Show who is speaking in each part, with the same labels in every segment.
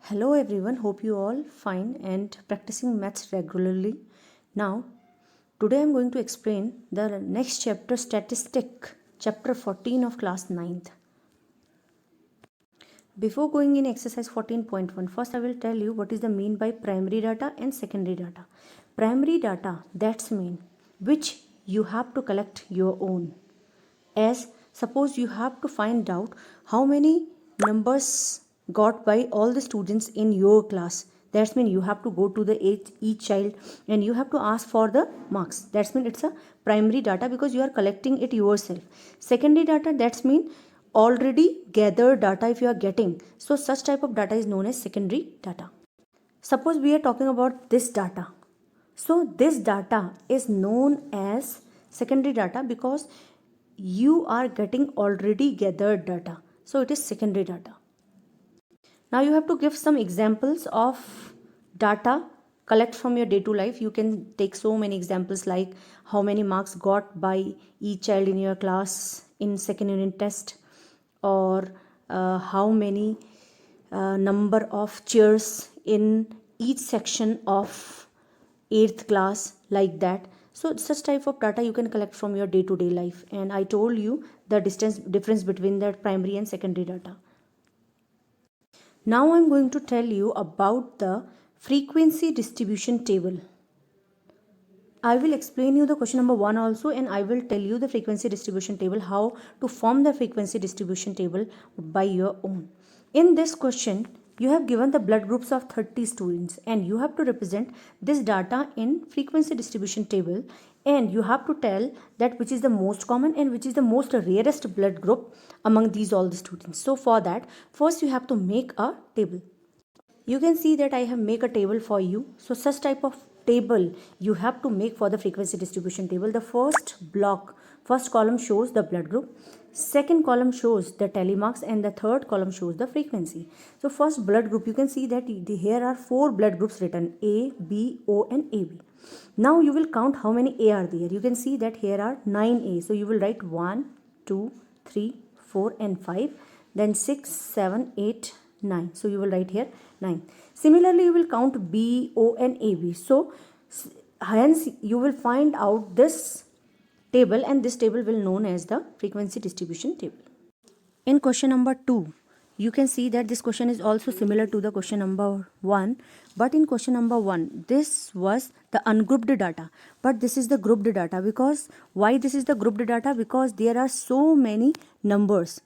Speaker 1: Hello everyone, hope you all fine and practicing maths regularly. Now, today I am going to explain the next chapter, statistic, chapter 14 of class 9th. Before going in exercise 14.1, first I will tell you what is the mean by primary data and secondary data. Primary data, that's mean which you have to collect your own. As suppose you have to find out how many numbers got by all the students in your class. That's mean you have to go to the each child and you have to ask for the marks. That's mean it's a primary data because you are collecting it yourself. Secondary data, that's mean already gathered data if you are getting. So such type of data is known as secondary data. Suppose we are talking about this data. So this data is known as secondary data because you are getting already gathered data. So it is secondary data. Now you have to give some examples of data collect from your day-to-day life. You can take so many examples like how many marks got by each child in your class in second unit test, or how many number of chairs in each section of 8th class, like that. So such type of data you can collect from your day-to-day life, and I told you the difference between the primary and secondary data. Now I'm going to tell you about the frequency distribution table. I will explain you the question number 1 also, and I will tell you the frequency distribution table, how to form the frequency distribution table by your own. In this question, you have given the blood groups of 30 students and you have to represent this data in frequency distribution table, and you have to tell that which is the most common and which is the most rarest blood group among these all the students. So for that, first you have to make a table. You can see that I have make a table for you. So such type of table you have to make for the frequency distribution table. The first column shows the blood group, second column shows the tally marks, and the third column shows the frequency. So first blood group, you can see that here are 4 blood groups written: A, B, O and AB. Now you will count how many A are there. You can see that here are 9 A. So you will write 1, 2, 3, 4 and 5, then 6, 7, 8, 9. So you will write here 9. Similarly, you will count B, O and AB. So hence you will find out this table, and this table will known as the frequency distribution table. In question number 2, you can see that this question is also similar to the question number 1, but in question number 1 this was the ungrouped data, but this is the grouped data. Because why this is the grouped data? Because there are so many numbers.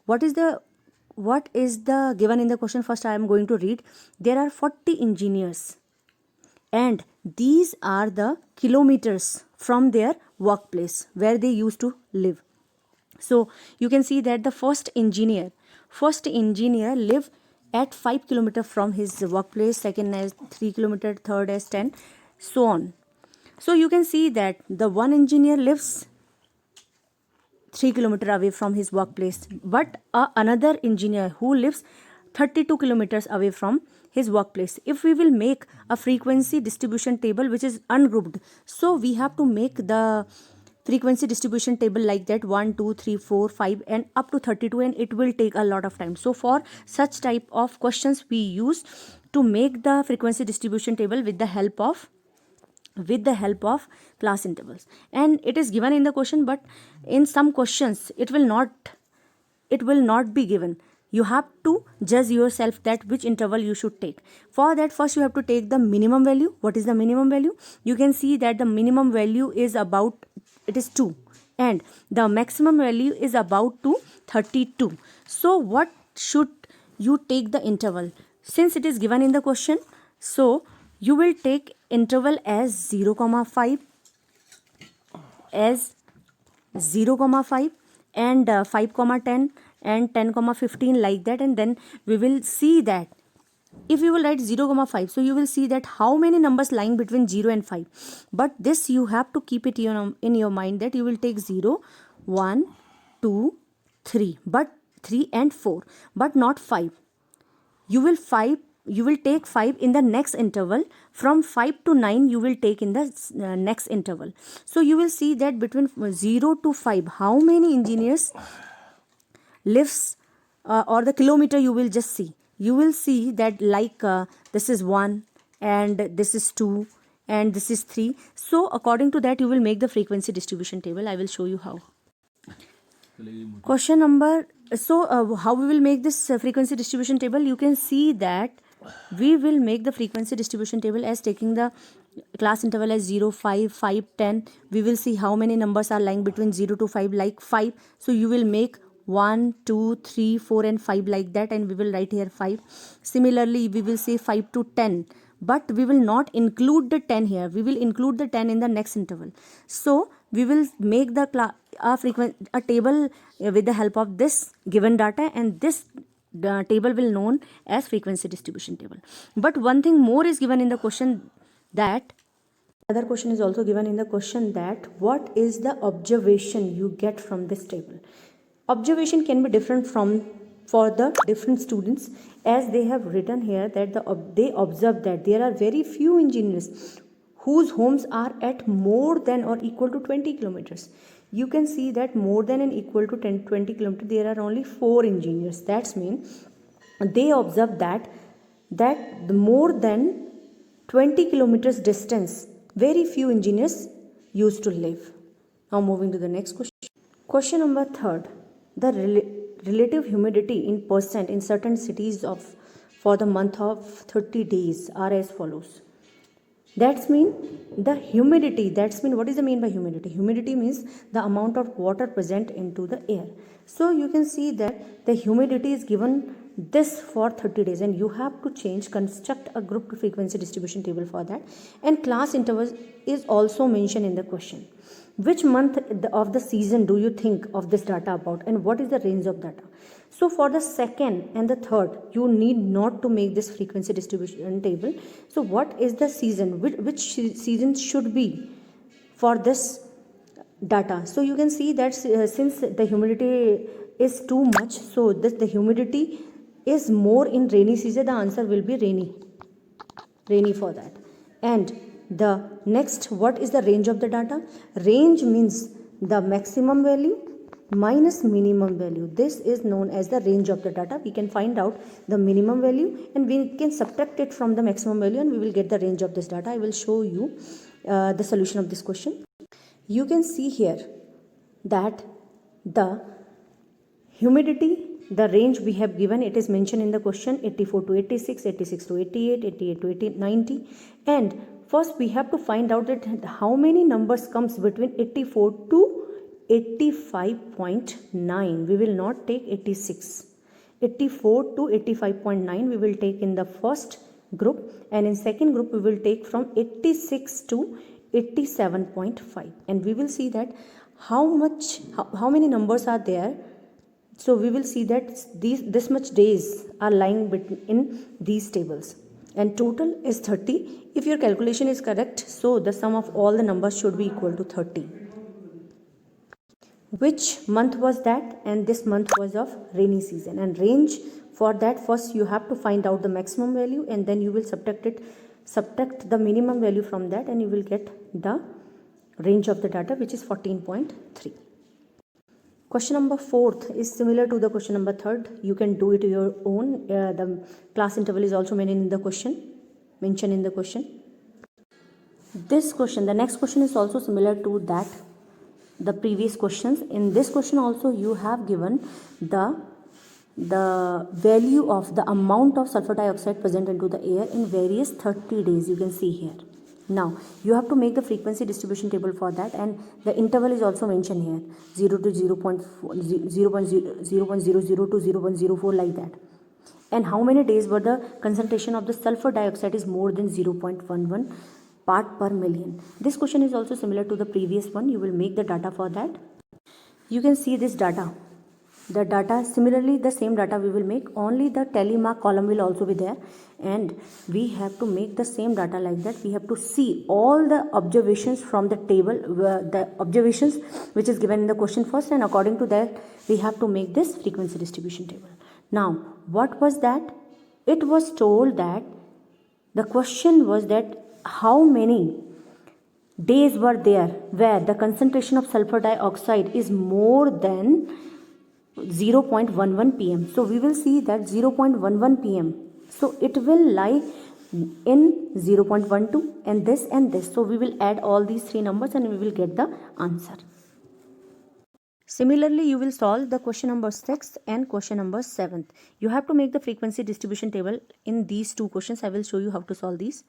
Speaker 1: What is the given in the question? First I am going to read. There are 40 engineers and these are the kilometers from their workplace where they used to live. So you can see that the first engineer live at 5 kilometers from his workplace, second as 3 kilometers, third as 10, so on. So you can see that the one engineer lives 3 kilometers away from his workplace, but another engineer who lives 32 kilometers away from his workplace. If we will make a frequency distribution table which is ungrouped, so we have to make the frequency distribution table like that: 1, 2, 3, 4, 5 and up to 32, and it will take a lot of time. So for such type of questions we use to make the frequency distribution table with the help of class intervals, and it is given in the question, but in some questions it will not be given. You have to judge yourself that which interval you should take. For that, first you have to take the minimum value. What is the minimum value? You can see that the minimum value is about, it is 2, and the maximum value is about 32. So what should you take the interval? Since it is given in the question, so you will take interval as 0,5 and 5,10 and 10,15, like that. And then we will see that if you will write 0,5, so you will see that how many numbers lying between 0 and 5. But this you have to keep it in your mind that you will take 0, 1, 2, 3, but 3 and 4, but not 5. You will take 5 in the next interval. From 5 to 9 you will take in the next interval. So you will see that between 0 to 5 how many engineers lives, or the kilometer you will just see. you will see that this is 1 and this is 2 and this is 3. So according to that you will make the frequency distribution table. I will show you how. Question number, how we will make this frequency distribution table? You can see that we will make the frequency distribution table as taking the class interval as 0, 5, 5, 10. We will see how many numbers are lying between 0 to 5, like 5. So you will make 1, 2, 3, 4 and 5 like that, and we will write here 5. Similarly, we will say 5 to 10. But we will not include the 10 here. We will include the 10 in the next interval. So we will make the a table with the help of this given data, and this table will known as frequency distribution table. But one thing more is given in the question, that other question is also given in the question, that what is the observation you get from this table. Observation can be different for the different students, as they have written here that they observe that there are very few engineers whose homes are at more than or equal to 20 kilometers. You can see that more than and equal to 20 kilometers, there are only 4 engineers. That's mean they observe that the more than 20 kilometers distance, very few engineers used to live. Now moving to the next question. Question number 3rd. The relative humidity in percent in certain cities for the month of 30 days are as follows. That's mean the humidity. That's mean, what is the mean by humidity? Humidity means the amount of water present into the air. So you can see that the humidity is given this for 30 days, and you have to construct a group frequency distribution table for that. And class interval is also mentioned in the question. Which month of the season do you think of this data about, and what is the range of data? So for the 2nd and the 3rd, you need not to make this frequency distribution table. So what is the season? Which season should be for this data? So you can see that since the humidity is too much, so the humidity is more in rainy season, the answer will be rainy for that. And the next, what is the range of the data? Range means the maximum value minus minimum value. This is known as the range of the data. We can find out the minimum value and we can subtract it from the maximum value, and we will get the range of this data. I will show you the solution of this question. You can see here that the humidity, the range we have given, it is mentioned in the question, 84 to 86, 86 to 88, 88 to 90. And first we have to find out that how many numbers comes between 84 to 85.9. We will not take 86. 84 to 85.9 we will take in the first group, and in second group we will take from 86 to 87.5, and we will see that how many numbers are there. So we will see that this much days are lying in these tables, and total is 30. If your calculation is correct, so the sum of all the numbers should be equal to 30. Which month was that? And this month was of rainy season. And range, for that first you have to find out the maximum value, and then you will subtract the minimum value from that, and you will get the range of the data, which is 14.3. Question number 4th is similar to the question number 3rd. You can do it your own. The class interval is also mentioned in the question. This question, the next question is also similar to that, the previous questions. In this question also you have given the value of the amount of sulfur dioxide present into the air in various 30 days. You can see here. Now you have to make the frequency distribution table for that, and the interval is also mentioned here, 0 to 0.0 to 0.04, like that. And how many days were the concentration of the sulfur dioxide is more than 0.11 part per million. This question is also similar to the previous one. You will make the data for that. You can see this data. The data, similarly the same data we will make, only the tally mark column will also be there, and we have to make the same data like that. We have to see all the observations from the table, the observations which is given in the question first, and according to that we have to make this frequency distribution table. Now what was that? It was told that the question was that how many days were there where the concentration of sulfur dioxide is more than 0.11 pm. So we will see that 0.11 pm. So it will lie in 0.12 and this and this. So we will add all these three numbers and we will get the answer. Similarly, you will solve the question number 6 and question number 7. You have to make the frequency distribution table in these two questions. I will show you how to solve these.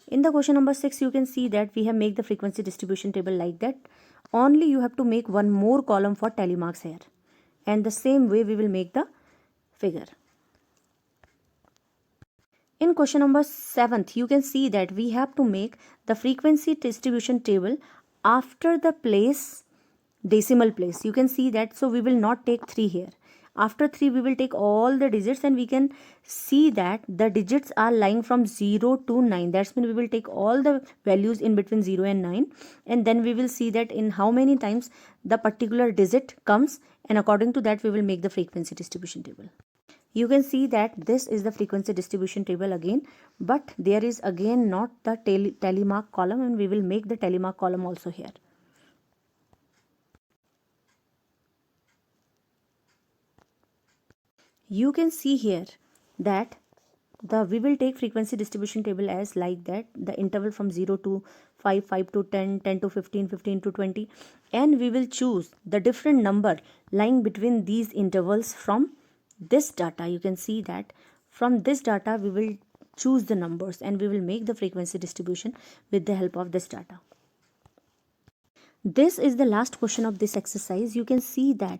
Speaker 1: In the question number 6, you can see that we have made the frequency distribution table like that. Only you have to make one more column for tally marks here. And the same way we will make the figure. In question number 7, you can see that we have to make the frequency distribution table after the place, decimal place. You can see that, so we will not take 3 here. After 3 we will take all the digits and we can see that the digits are lying from 0 to 9. That's mean we will take all the values in between 0 and 9 and then we will see that in how many times the particular digit comes, and according to that we will make the frequency distribution table. You can see that this is the frequency distribution table again, but there is again not the tally mark column, and we will make the tally mark column also here. You can see here that we will take frequency distribution table as like that, the interval from 0 to 5, 5 to 10, 10 to 15, 15 to 20, and we will choose the different number lying between these intervals from this data. You can see that from this data we will choose the numbers and we will make the frequency distribution with the help of this data. This is the last question of this exercise. You can see that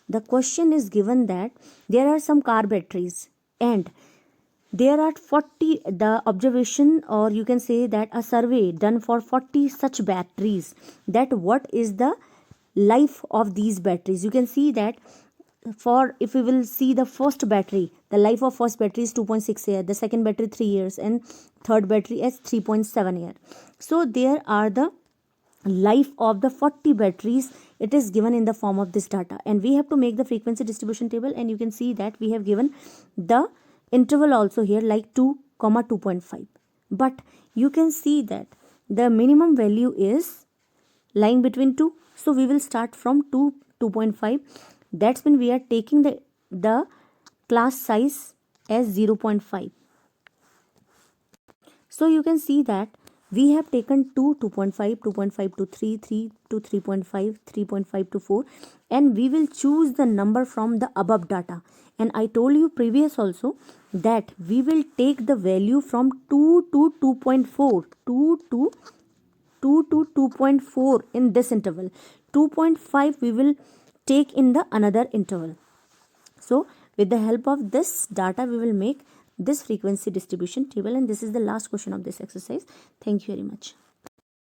Speaker 1: the question is given that there are some car batteries and there are 40, the observation, or you can say that a survey done for 40 such batteries, that what is the life of these batteries. You can see that for, if we will see the first battery, the life of first battery is 2.6 years, the second battery 3 years, and third battery is 3.7 years. So there are the life of the 40 batteries. It is given in the form of this data, and we have to make the frequency distribution table, and you can see that we have given the interval also here like 2, 2.5, but you can see that the minimum value is lying between 2, so we will start from 2, 2.5. That's when we are taking the class size as 0.5. So you can see that we have taken 2, 2.5, 2.5 to 3, 3 to 3.5, 3.5 to 4, and we will choose the number from the above data. And I told you previous also that we will take the value from 2 to 2.4, 2 to 2.4 in this interval. 2.5 we will take in the another interval. So with the help of this data we will make this frequency distribution table, and this is the last question of this exercise. Thank you very much.